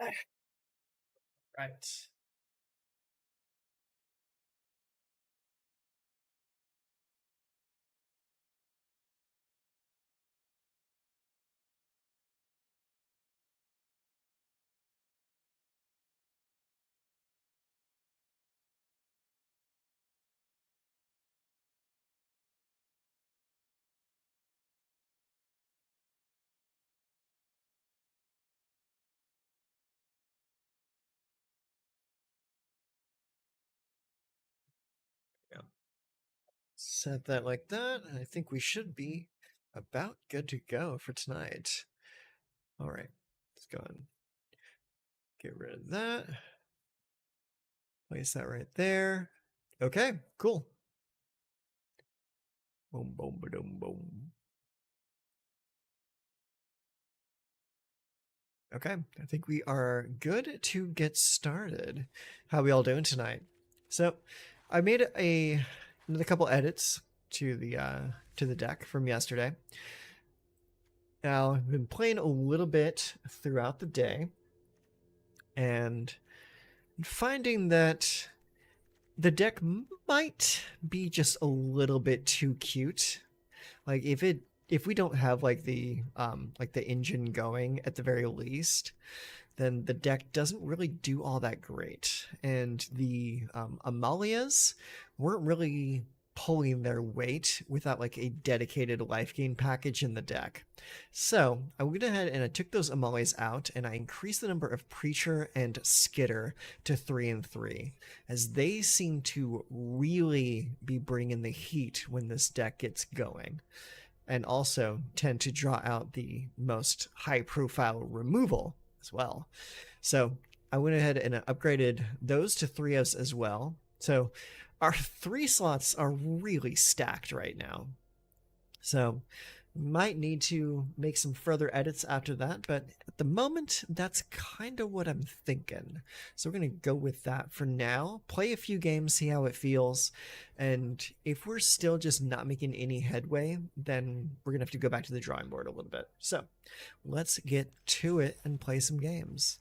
Right. Yeah. Set that like that, and I think we should be about good to go for tonight. All right, let's go and get rid of that. Place that right there. Okay, cool. Boom, boom, boom, boom. Okay, I think we are good to get started. How we all doing tonight? So, I made another couple edits to the deck from yesterday. Now, I've been playing a little bit throughout the day, and finding that the deck might be just a little bit too cute. Like if we don't have like the engine going at the very least, then the deck doesn't really do all that great. And the Amalias weren't really pulling their weight without like a dedicated life gain package in the deck. So I went ahead and I took those Amalias out and I increased the number of Preacher and Skitter to 3 and 3, as they seem to really be bringing the heat when this deck gets going, and also tend to draw out the most high profile removal as well. So I went ahead and upgraded those to 3s as well. So our 3 slots are really stacked right now. So might need to make some further edits after that, but at the moment, that's kind of what I'm thinking. So we're going to go with that for now, play a few games, see how it feels, and if we're still just not making any headway, then we're going to have to go back to the drawing board a little bit. So let's get to it and play some games.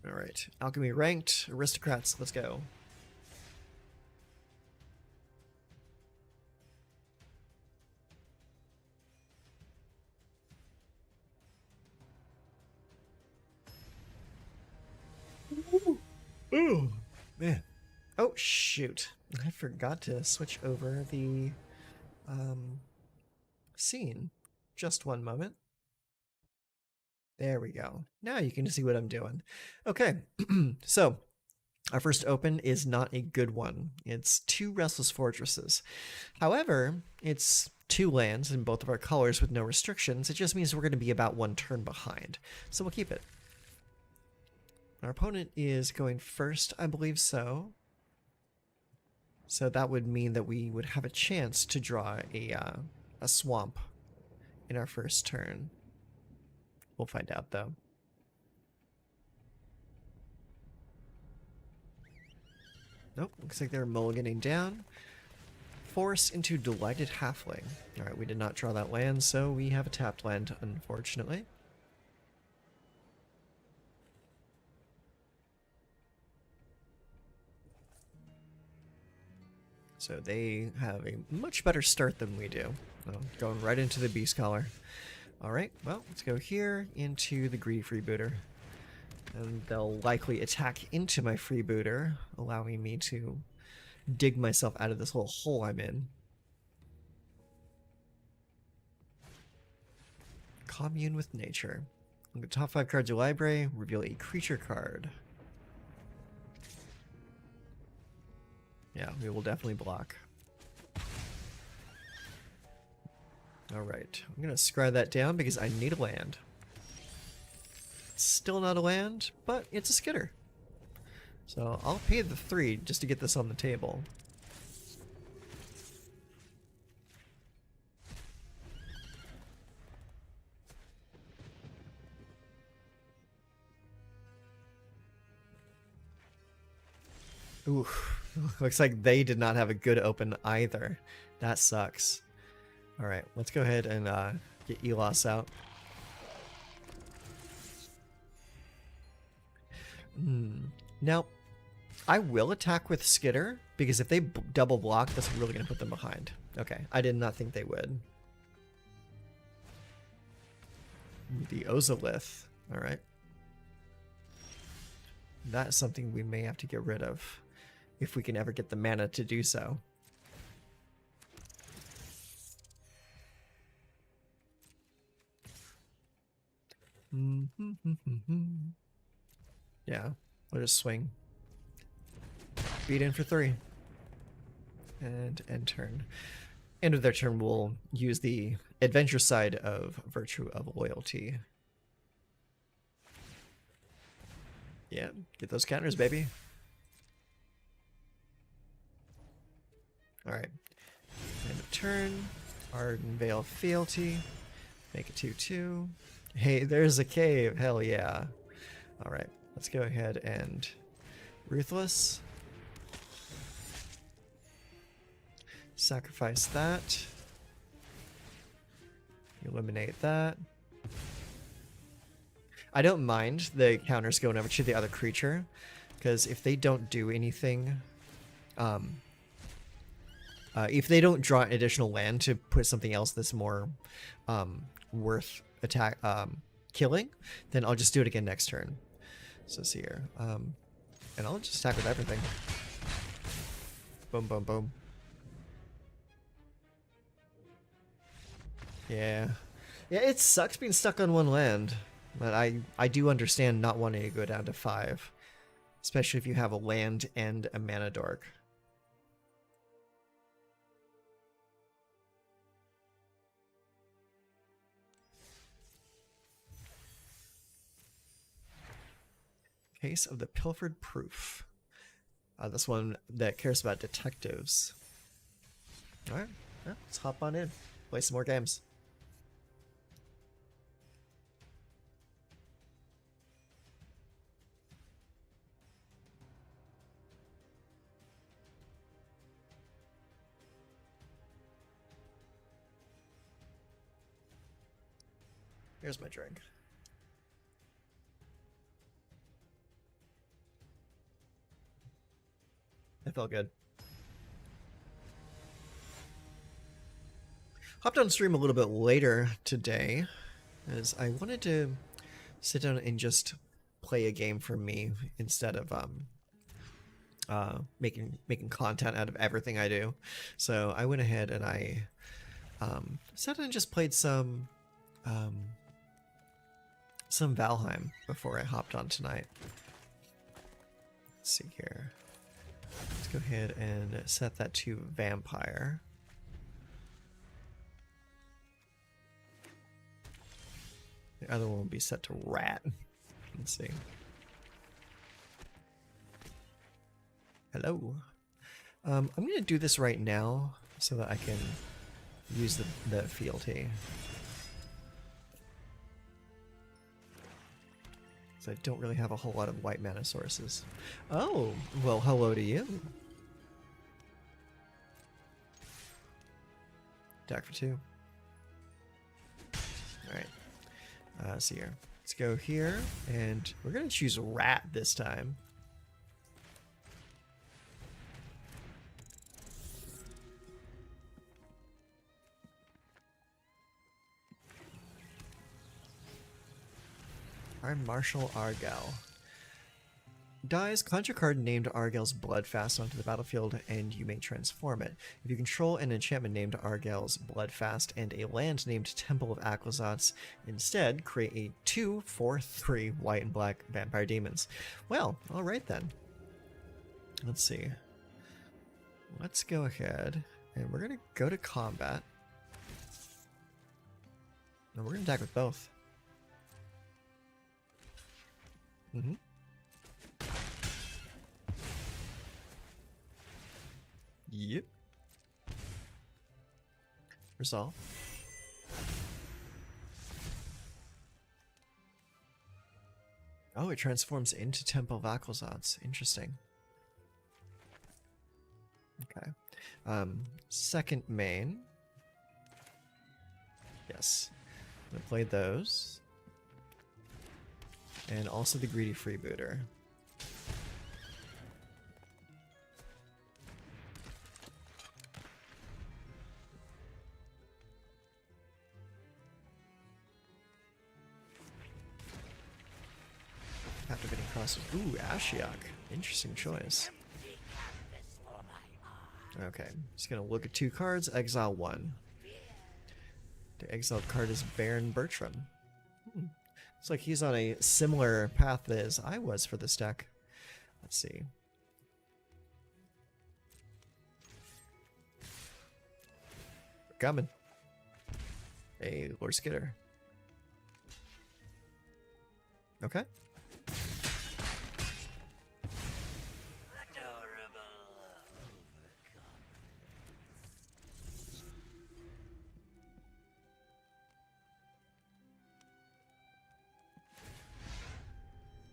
All right, Alchemy ranked, Aristocrats, let's go. Ooh, man. Oh, shoot. I forgot to switch over the scene. Just one moment. There we go. Now you can see what I'm doing. Okay, so our first open is not a good one. It's 2 Restless Fortresses. However, it's 2 lands in both of our colors with no restrictions. It just means we're going to be about 1 turn behind. So we'll keep it. Our opponent is going first, I believe so. So that would mean that we would have a chance to draw a swamp in our first turn. We'll find out, though. Nope, looks like they're mulliganing down. Force into Delighted Halfling. Alright, we did not draw that land, so we have a tapped land, unfortunately. So they have a much better start than we do. Going right into the Beast Collar. Alright, well, let's go here into the Greedy Freebooter. And they'll likely attack into my Freebooter, allowing me to dig myself out of this little hole I'm in. Commune with Nature. Look at the top 5 cards of your library, reveal a creature card. Yeah, we will definitely block. Alright, I'm going to scry that down because I need a land. Still not a land, but it's a Skitter. So I'll pay the 3 just to get this on the table. Ooh, looks like they did not have a good open either. That sucks. Alright, let's go ahead and Get Elos out. Now, I will attack with Skitter, because if they double block, that's really going to put them behind. Okay, I did not think they would. The Ozolith. Alright. That's something we may have to get rid of, if we can ever get the mana to do so. Yeah, we'll just swing. Beat in for 3. And end turn. End of their turn, we'll use the adventure side of Virtue of Loyalty. Yeah, get those counters, baby. Alright. End of turn. Arden Veil Fealty. Make it 2/2. Hey, there's a cave. Hell yeah. Alright, let's go ahead and Ruthless. Sacrifice that. Eliminate that. I don't mind the counters going over to the other creature, because if they don't do anything, if they don't draw additional land to put something else that's more worth killing, then I'll just do it again next turn. So see here, and I'll just attack with everything. Boom, boom, boom. Yeah, it sucks being stuck on one land, but I do understand not wanting to go down to 5, especially if you have a land and a mana dork. Case of the Pilfered Proof. This one that cares about detectives. Alright, yeah, let's hop on in. Play some more games. Here's my drink. It felt good. Hopped on stream a little bit later today, as I wanted to sit down and just play a game for me instead of making content out of everything I do. So I went ahead and I sat down and just played some Valheim before I hopped on tonight. Let's see here. Let's go ahead and set that to Vampire. The other one will be set to Rat. Let's see. Hello. I'm going to do this right now so that I can use the fealty. So I don't really have a whole lot of white mana sources. Oh, well, hello to you. Attack for 2. Alright. See here. Let's go here, and we're going to choose Rat this time. Our Marshal Argyle. Dies, conjure a card named Argyle's Bloodfast onto the battlefield, and you may transform it. If you control an enchantment named Argyle's Bloodfast and a land named Temple of Aclazotz, instead create a 2/4/3 white and black vampire demons. Well, alright then. Let's see. Let's go ahead, and we're going to go to combat. And we're going to attack with both. Mm-hmm. Yep. Resolve. Oh, it transforms into Temple of Aclazotz. Interesting. Okay. Second main. Yes. gonna play those. And also the greedy freebooter. Captivating crosses. Ooh, Ashiok. Interesting choice. Okay, just gonna look at 2 cards, exile 1. The exiled card is Baron Bertram. Looks like he's on a similar path as I was for this deck. Let's see. We're coming. Hey, Lord Skitter. Okay.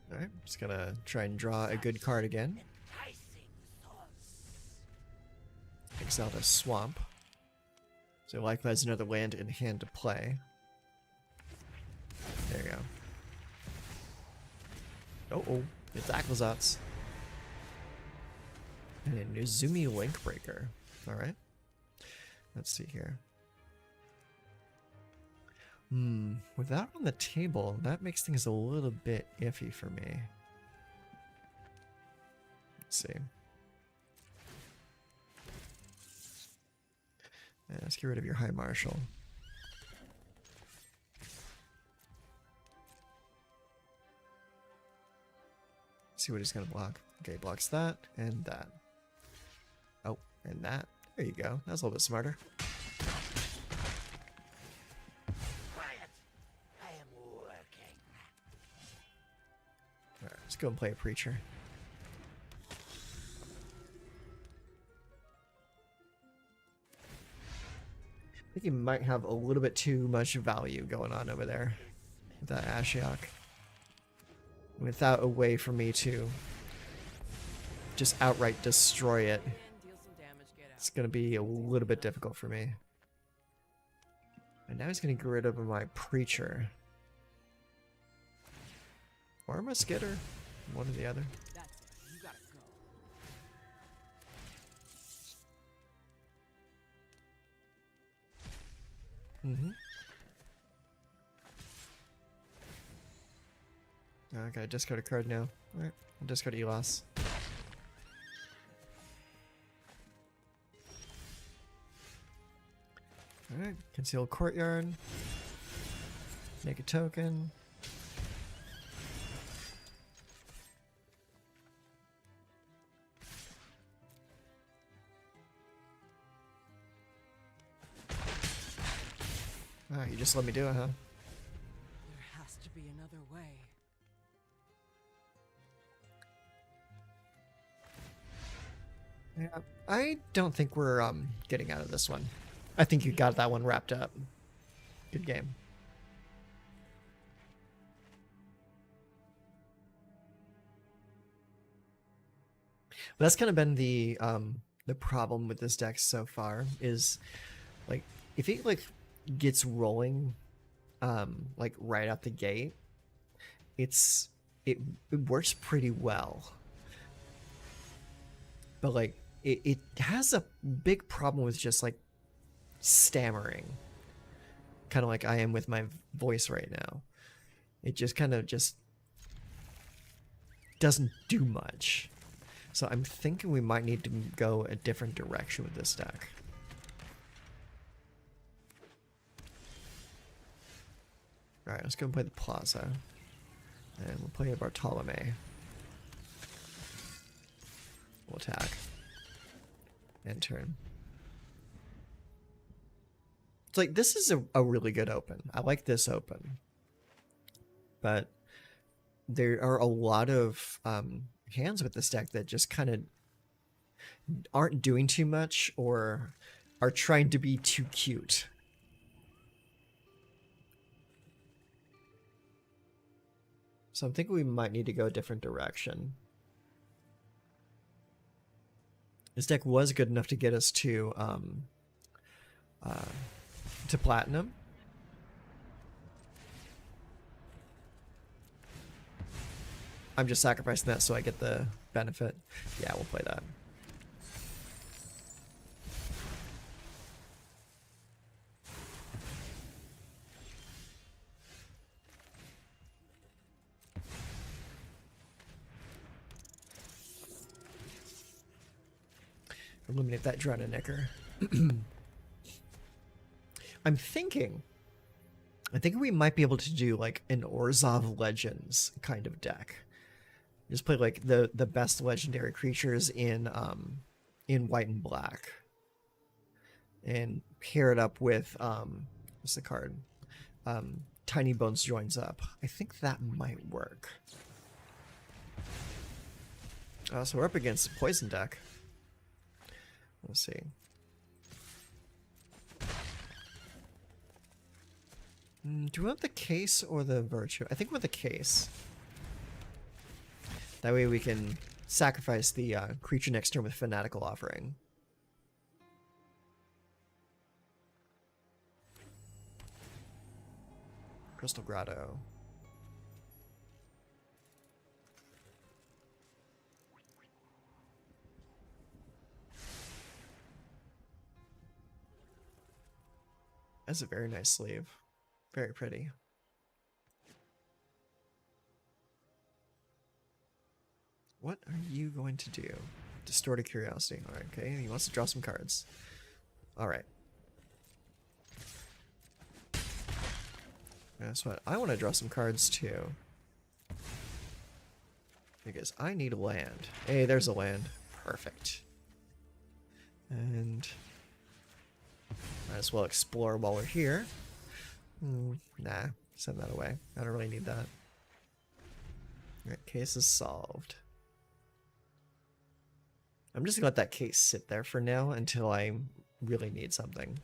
Alright, just gonna try and draw a good card again. Exile a swamp. So likewise another land in hand to play. There you go. Oh, it's Aquazats. And a Nuzumi Link Breaker. Alright. Let's see here. With that on the table, that makes things a little bit iffy for me. Let's see. Yeah, let's get rid of your High Marshal. See what he's gonna block. Okay, blocks that and that. Oh, and that. There you go. That's a little bit smarter. Alright, let's go and play a Preacher. I think he might have a little bit too much value going on over there with that Ashiok. Without a way for me to just outright destroy it, it's going to be a little bit difficult for me. And now he's going to get rid of my Preacher. Or my Skitter. One or the other. Okay, discard a card now. Alright, I'll discard Elos. Alright, conceal Courtyard. Make a token. Ah, you just let me do it, huh? There has to be another way. Yeah, I don't think we're getting out of this one. I think you got that one wrapped up. Good game. But that's kind of been the problem with this deck so far is like if it like gets rolling like right out the gate, it works pretty well. But like it has a big problem with just like stammering, kind of like I am with my voice right now. It just kind of just doesn't do much. So I'm thinking we might need to go a different direction with this deck. Alright, let's go and play the Plaza. And we'll play a Bartolome. We'll attack. End turn. It's like, this is a really good open. I like this open. But there are a lot of hands with this deck that just kind of aren't doing too much or are trying to be too cute. So I'm thinking we might need to go a different direction. This deck was good enough to get us to platinum. I'm just sacrificing that so I get the benefit. Yeah, we'll play that. Eliminate that Drowning-Nicker. I think we might be able to do like an Orzhov Legends kind of deck. Just play like the best legendary creatures in white and black, and pair it up with what's the card? Tiny Bones Joins Up. I think that might work. So we're up against a poison deck. Let's see. Do we want the case or the virtue? I think with the case. That way we can sacrifice the creature next turn with Fanatical Offering. Crystal Grotto. That's a very nice sleeve. Very pretty. What are you going to do? Distorted Curiosity. Alright, okay. He wants to draw some cards. Alright. Guess what? I want to draw some cards too. Because I need a land. Hey, there's a land. Perfect. And might as well explore while we're here. Nah, send that away. I don't really need that. Alright, case is solved. I'm just gonna let that case sit there for now until I really need something.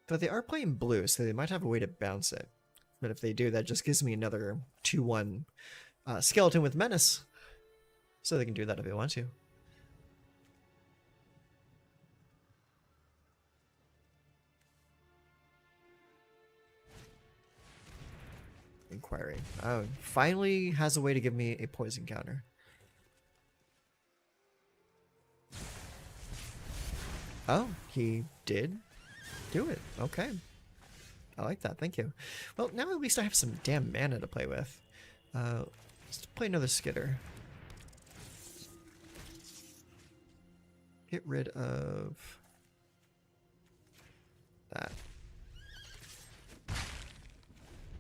But they are playing blue, so they might have a way to bounce it. But if they do, that just gives me another 2/1 skeleton with menace. So they can do that if they want to. Inquiry. Oh, finally has a way to give me a poison counter. Oh, he did do it. Okay. I like that. Thank you. Well, now at least I have some damn mana to play with. Let's play another Skitter. Get rid of that.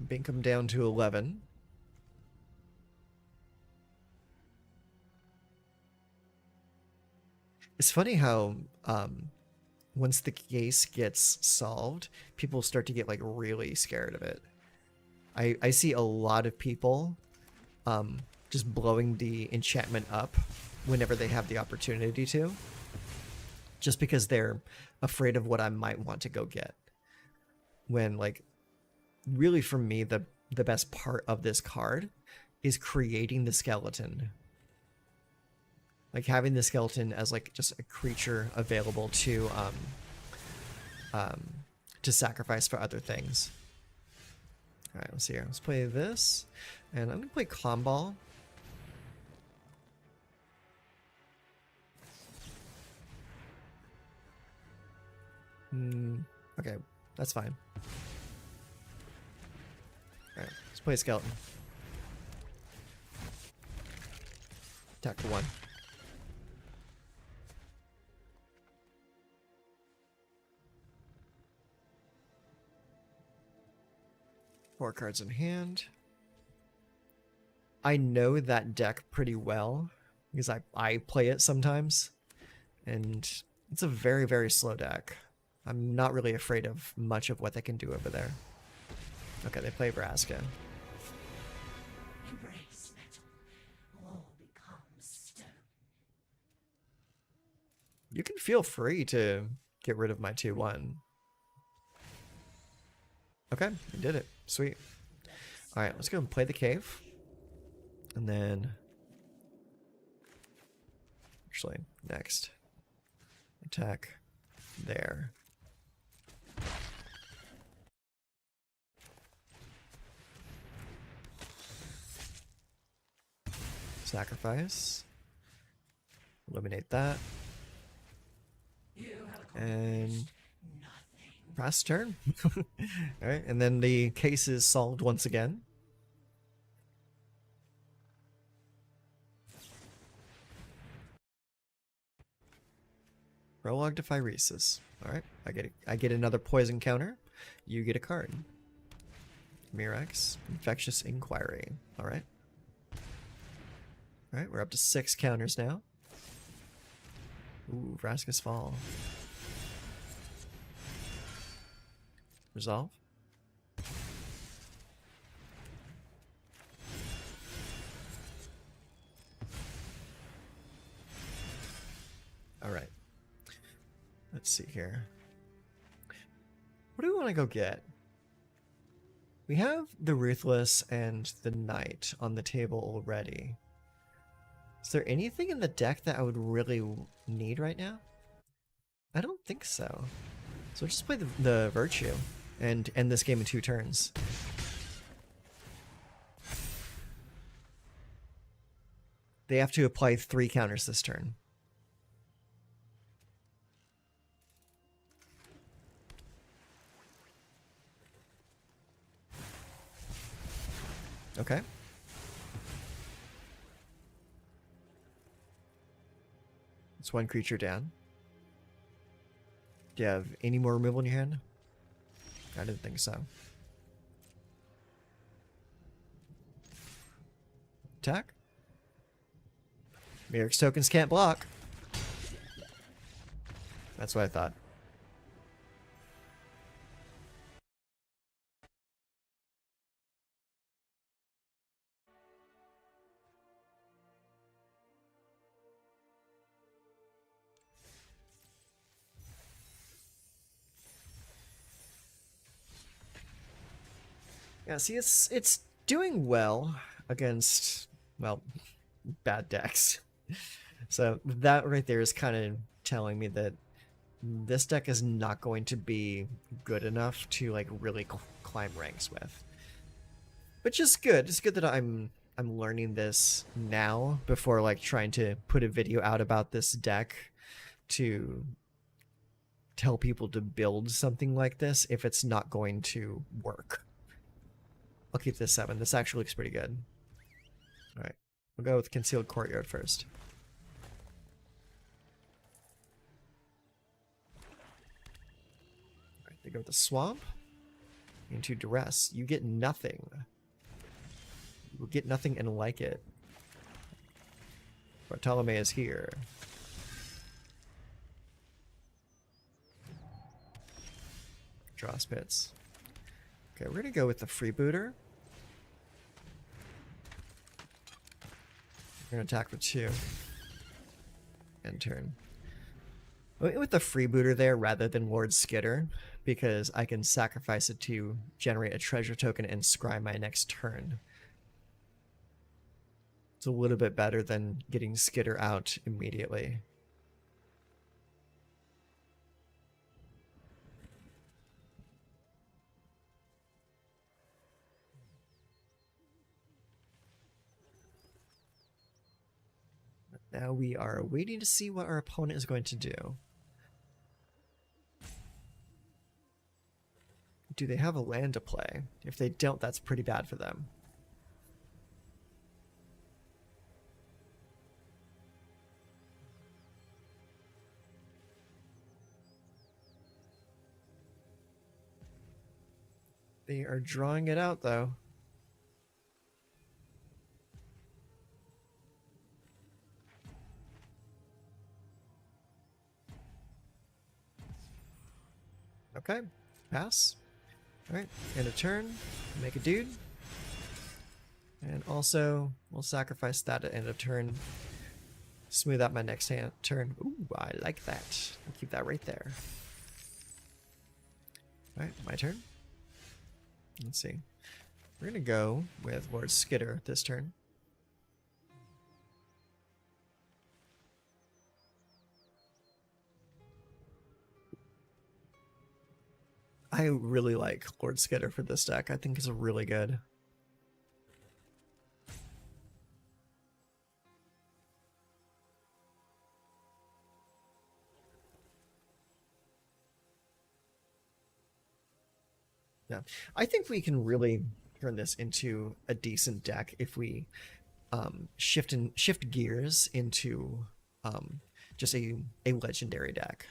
Bink him down to 11. It's funny how once the case gets solved, people start to get like really scared of it. I see a lot of people just blowing the enchantment up whenever they have the opportunity to, just because they're afraid of what I might want to go get. When like, really for me, the best part of this card is creating the skeleton. Like having the skeleton as like just a creature available to sacrifice for other things. All right, let's see here. Let's play this, and I'm gonna play Clomball. Okay, that's fine. All right, let's play a skeleton. Attack for 1. Four cards in hand. I know that deck pretty well because I play it sometimes, and it's a very, very slow deck. I'm not really afraid of much of what they can do over there. Okay, they play Vraska. Embrace metal. All becomes stone. You can feel free to get rid of my 2/1. Okay, you did it. Sweet. Alright, let's go and play the cave. And then Actually, next. Attack there. Sacrifice. Eliminate that. And pass turn. Alright, and then the case is solved once again. Prologue to Phyresis. Alright, I get another poison counter. You get a card. Mirax, Infectious Inquiry. Alright. Alright, we're up to 6 counters now. Ooh, Vraska's Fall. Resolve. Alright. Let's see here. What do we want to go get? We have the Ruthless and the Knight on the table already. Is there anything in the deck that I would really need right now? I don't think so. So let's just play the Virtue and end this game in 2 turns. They have to apply 3 counters this turn. Okay. It's 1 creature down. Do you have any more removal in your hand? I didn't think so. Attack. Mirac's tokens can't block. That's what I thought. Yeah, see, it's doing well against, well, bad decks. So that right there is kind of telling me that this deck is not going to be good enough to like really climb ranks with. Which is good. It's good that I'm learning this now before like trying to put a video out about this deck to tell people to build something like this if it's not going to work. I'll keep this 7. This actually looks pretty good. Alright. We'll go with Concealed Courtyard first. Alright, they go with the Swamp. Into Duress. You get nothing. You will get nothing and like it. Bartolome is here. Draw Spits. Okay, we're gonna go with the Freebooter. We're gonna attack for 2. End turn. I went with the Freebooter there rather than Lord Skitter, because I can sacrifice it to generate a treasure token and scry my next turn. It's a little bit better than getting Skitter out immediately. Now we are waiting to see what our opponent is going to do. Do they have a land to play? If they don't, that's pretty bad for them. They are drawing it out, though. Okay, pass. Alright, end a turn, make a dude. And also, we'll sacrifice that at end of turn. Smooth out my next turn. Ooh, I like that. I'll keep that right there. Alright, my turn. Let's see. We're gonna go with Lord Skitter this turn. I really like Lord Skitter for this deck. I think it's really good. Yeah, I think we can really turn this into a decent deck if we shift gears into just a legendary deck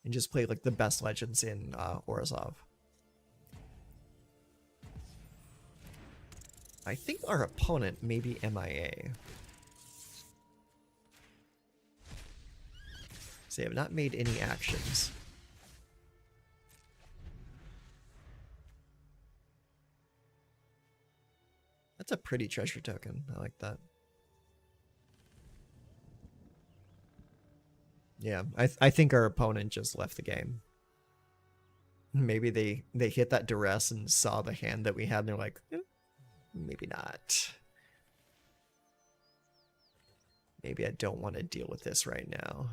and just play like the best legends in Orzhov. I think our opponent may be MIA. So they have not made any actions. That's a pretty treasure token. I like that. Yeah, I think our opponent just left the game. Maybe they hit that duress and saw the hand that we had and they're like, maybe not. Maybe I don't want to deal with this right now.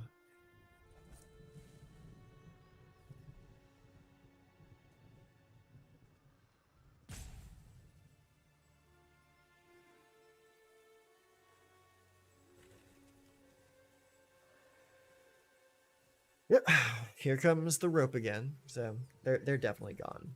Yep, here comes the rope again. So they're definitely gone.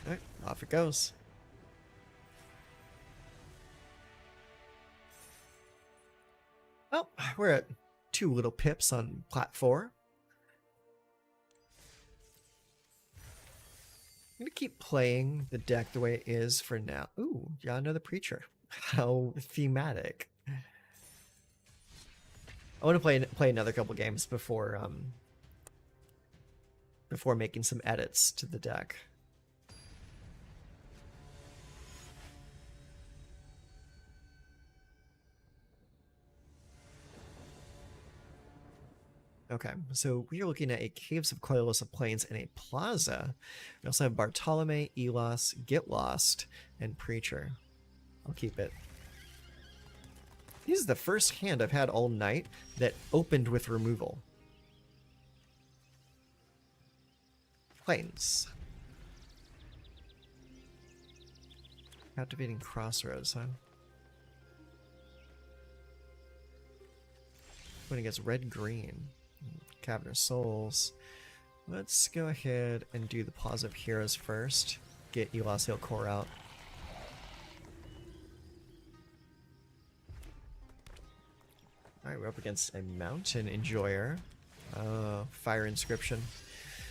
All right, off it goes. Well, we're at 2 little pips on plat 4. I'm gonna keep playing the deck the way it is for now. Ooh, yeah, another preacher. How thematic. I want to play another couple games before making some edits to the deck. Okay, so we are looking at a Caves of Coilosa Plains and a Plaza. We also have Bartolome, Elos, Get Lost, and Preacher. I'll keep it. This is the first hand I've had all night that opened with removal. Plains. Captivating Crossroads, huh? When it gets red-green. Cavernous Souls. Let's go ahead and do the Plaza of Heroes first. Get Elos Hill Core out. Alright, we're up against a Mountain Enjoyer. Fire Inscription.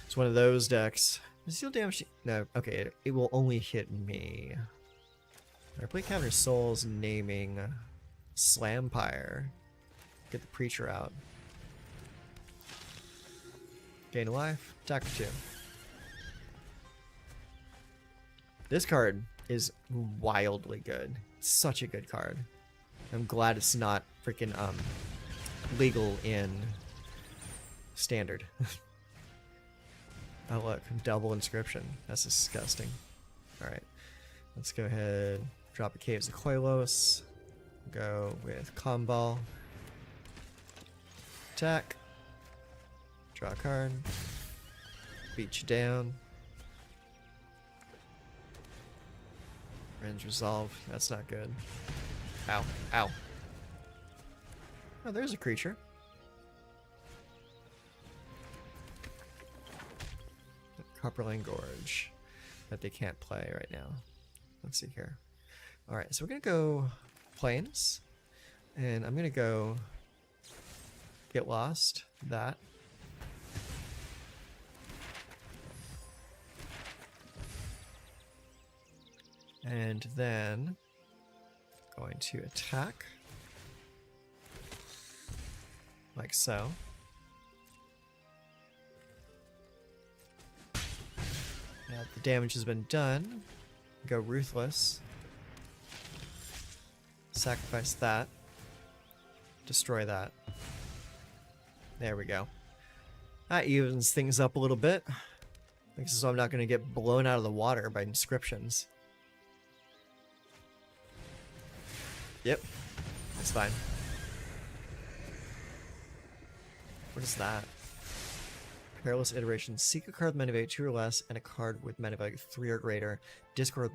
It's one of those decks. Does deal damage? No, okay, it will only hit me. I play Cavernous Souls, naming Slampire. Get the Preacher out. Gain a life, attack for 2. This card is wildly good. It's such a good card. I'm glad it's not freaking legal in standard. Oh look, double inscription. That's disgusting. Alright. Let's go ahead, drop a Caves of Coilos. Go with Comball. Attack. Draw a card. Beat you down. Range resolve. That's not good. Ow. Ow. Oh, there's a creature. Copperline Gorge. That they can't play right now. Let's see here. Alright, so we're going to go Plains. And I'm going to go Get Lost. That. And then going to attack like so. Now the damage has been done. Go Ruthless. Sacrifice that. Destroy that. There we go. That evens things up a little bit. So I'm not going to get blown out of the water by inscriptions. Yep. That's fine. What is that? Perilous iteration. Seek a card with mana value 2 or less and a card with mana value 3 or greater. Discard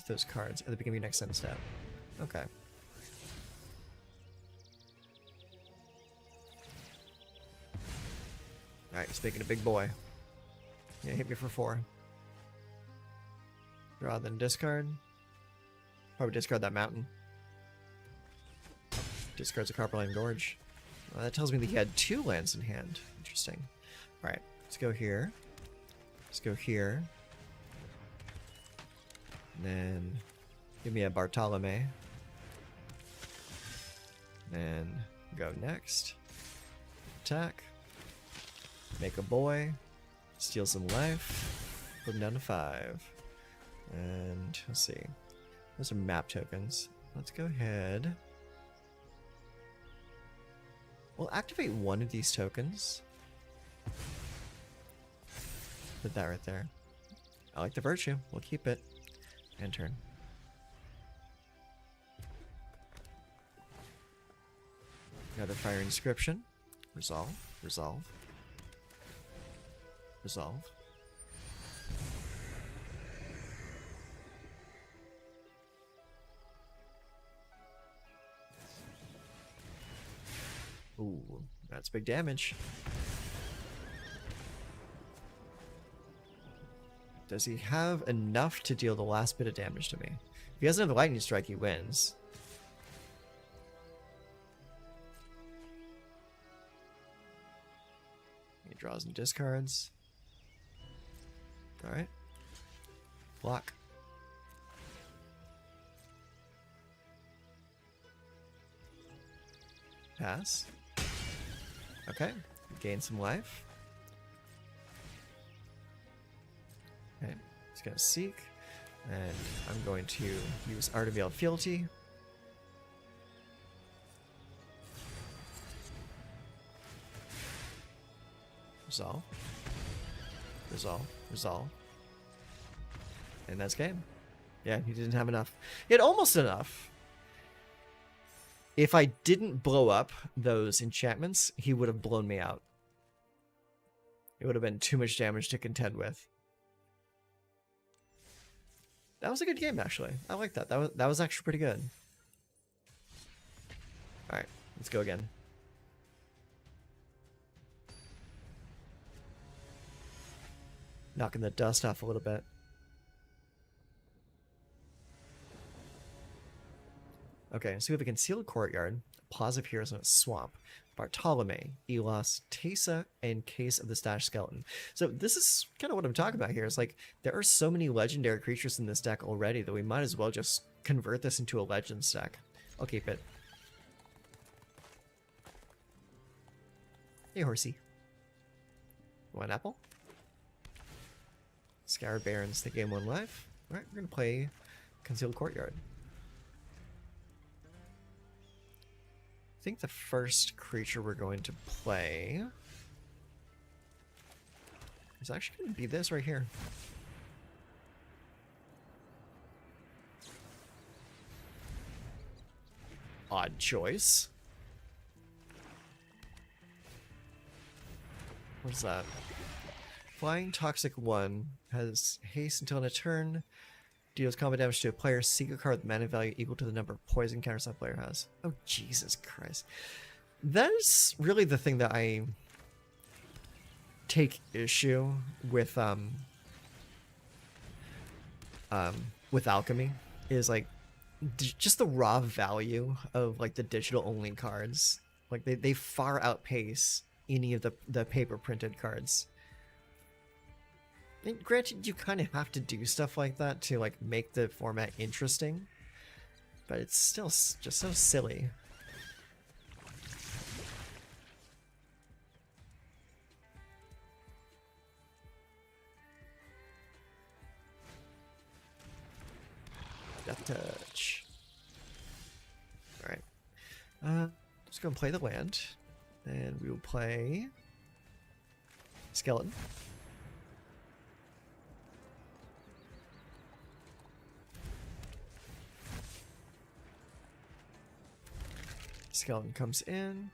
those cards at the beginning of your next end step. Okay. Alright, speaking of big boy. Yeah, hit me for 4. Draw, then discard. Probably discard that mountain. Discards a Copperline Gorge. Well, that tells me that he had 2 lands in hand. Interesting. Alright, let's go here. Let's go here. And then give me a Bartolome. Then go next. Attack. Make a boy. Steal some life. Put him down to 5. And let's see. Those are map tokens. Let's go ahead. We'll activate one of these tokens. Put that right there. I like the virtue. We'll keep it. And turn. Another fire inscription. Resolve. Resolve. Resolve. Ooh, that's big damage. Does he have enough to deal the last bit of damage to me? If he has another lightning strike, he wins. He draws and discards. Alright. Block. Pass. Okay. Gain some life. Okay. He's gonna seek. And I'm going to use Art of Veiled Fealty. Resolve. Resolve. Resolve. And that's game. Yeah, he didn't have enough. He had almost enough. If I didn't blow up those enchantments, he would have blown me out. It would have been too much damage to contend with. That was a good game, actually. I like that. That was actually pretty good. Alright, let's go again. Knocking the dust off a little bit. Okay, so we have a Concealed Courtyard, Plaza of Heroes in a Swamp, Bartolome, Elos, Tesa, and Case of the Stashed Skeleton. So this is kind of what I'm talking about here. It's like, there are so many legendary creatures in this deck already that we might as well just convert this into a Legends deck. I'll keep it. Hey, horsey. One apple. Scarab Barons, they gain 1 life. Alright, we're going to play Concealed Courtyard. I think the first creature we're going to play is actually going to be this right here. Odd choice. What's that? Flying Toxic 1 has haste until end of turn. Deals combat damage to a player. Seek a card with mana value equal to the number of poison counters that player has. Oh, Jesus Christ. That is really the thing that I take issue with alchemy, is like just the raw value of like the digital only cards. Like they far outpace any of the paper printed cards. And granted, you kind of have to do stuff like that to like make the format interesting, but it's still just so silly. Death Touch. All right, just gonna play the land, And we will play skeleton. Skeleton comes in.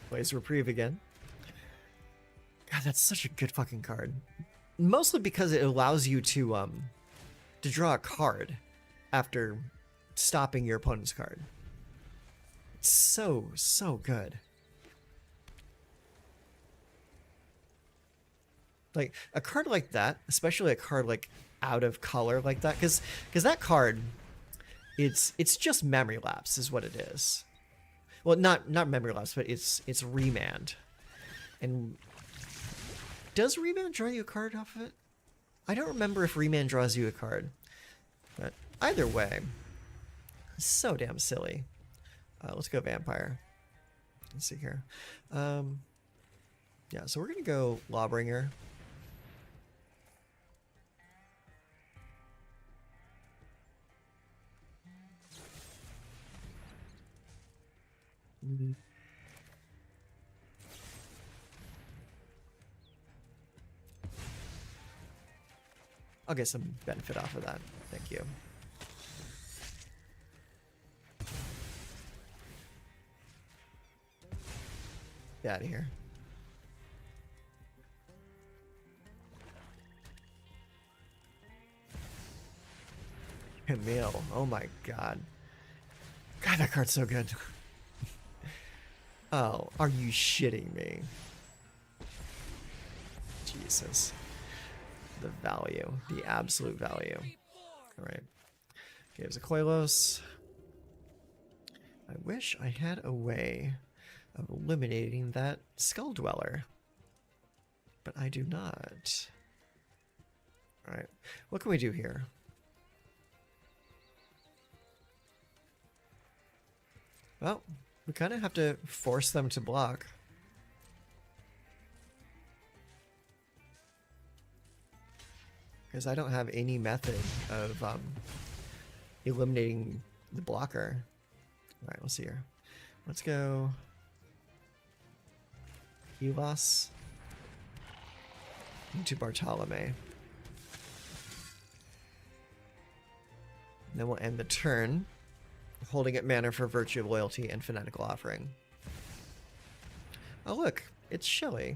Plays Reprieve again. God, that's such a good fucking card. Mostly because it allows you to draw a card after stopping your opponent's card. It's so, so good. Like, a card like that, especially a card like out of color like that, because that card, it's just memory lapse is what it is. Well, not memory lapse, but it's remand. And does remand draw you a card off of it? I don't remember if remand draws you a card. But either way, so damn silly. Let's go vampire. Let's see here. Yeah, so we're gonna go Lawbringer. I'll get some benefit off of that. Thank you. Get out of here. Camille. Oh my god. God, that card's so good. Oh, are you shitting me? Jesus. The value. The absolute value. Alright. Gives a Koilos. I wish I had a way of eliminating that Skull Dweller. But I do not. Alright. What can we do here? Well, we kind of have to force them to block. Because I don't have any method of eliminating the blocker. Alright, we'll see here. Let's go Elos into Bartolome. And then we'll end the turn holding up mana for Virtue of Loyalty and Fanatical Offering. Oh look, it's Shelly.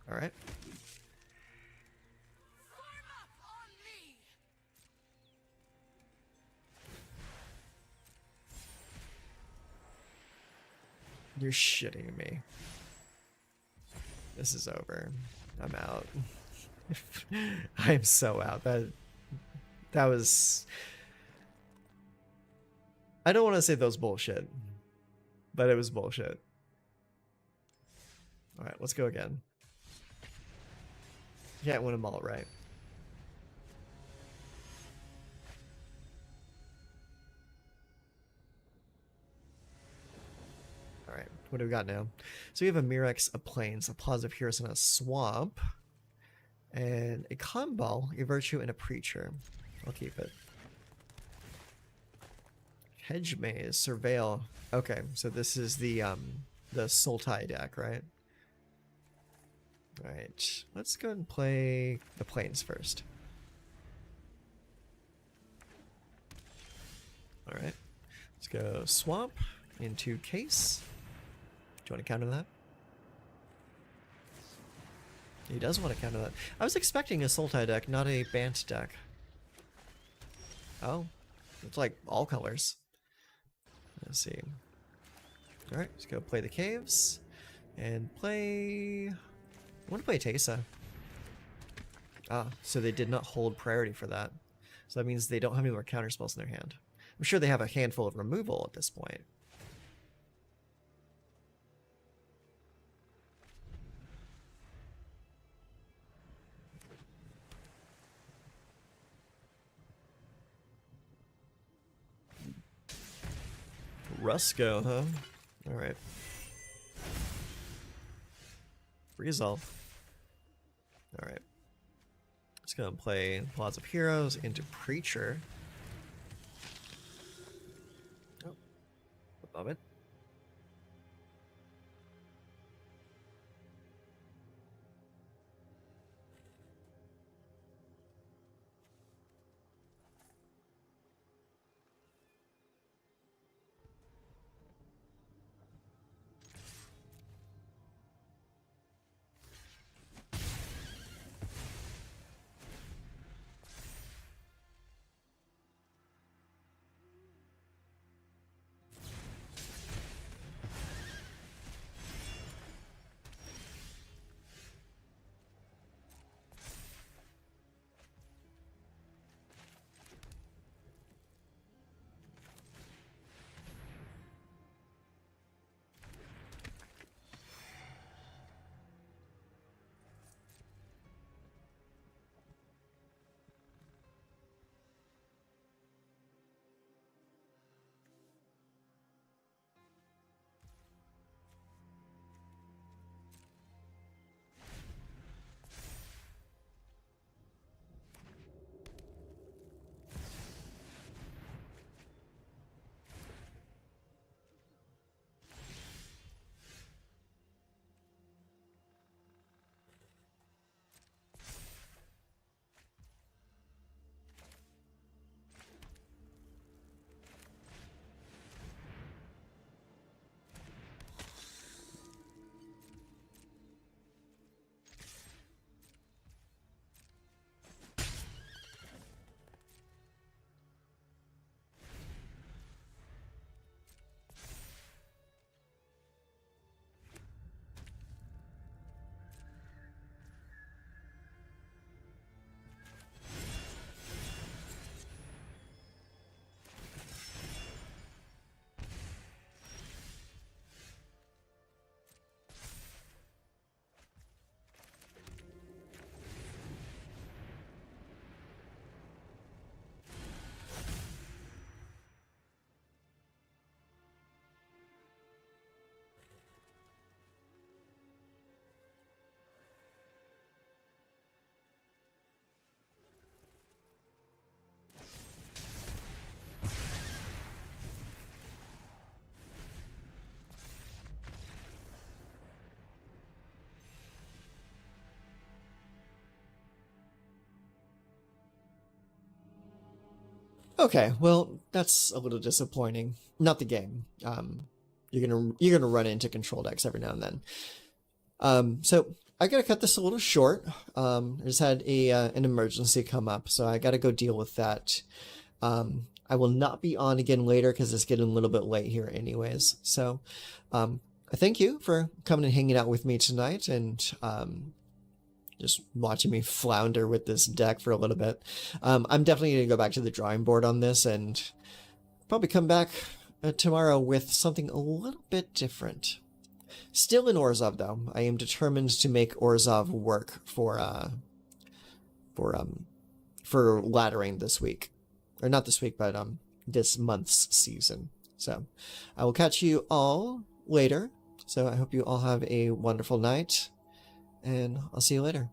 Alright. You're shitting me. This is over. I'm out. I'm so out. That was... I don't want to say that was bullshit, but it was bullshit. Alright, let's go again. Can't win them all, right? Alright, what do we got now? So we have a Mirex, a Plains, a Positive Heroes, and a Swamp. And a Conball, a Virtue, and a Preacher. I'll keep it. Hedge Maze, Surveil. Okay, so this is the Sultai deck, right? Alright, let's go and play the Plains first. Alright, let's go Swamp into Case. Do you want to counter that? He does want to counter that. I was expecting a Sultai deck, not a Bant deck. Oh, it's like all colors. Let's see. Alright, let's go play the Caves. And play... I want to play Teysa. Ah, so they did not hold priority for that. So that means they don't have any more counter spells in their hand. I'm sure they have a handful of removal at this point. Rusco, huh? Alright. Resolve. Alright. Let's go and play Plaza of Heroes into Preacher. Oh, above it. Okay, well, that's a little disappointing. Not the game. You're gonna run into control decks every now and then. So I gotta cut this a little short. I just had an emergency come up, so I gotta go deal with that. I will not be on again later because it's getting a little bit late here, anyways. So, I thank you for coming and hanging out with me tonight and just watching me flounder with this deck for a little bit. I'm definitely going to go back to the drawing board on this and probably come back tomorrow with something a little bit different. Still in Orzhov, though. I am determined to make Orzhov work for laddering this week. Or not this week, but this month's season. So I will catch you all later. So I hope you all have a wonderful night. And I'll see you later.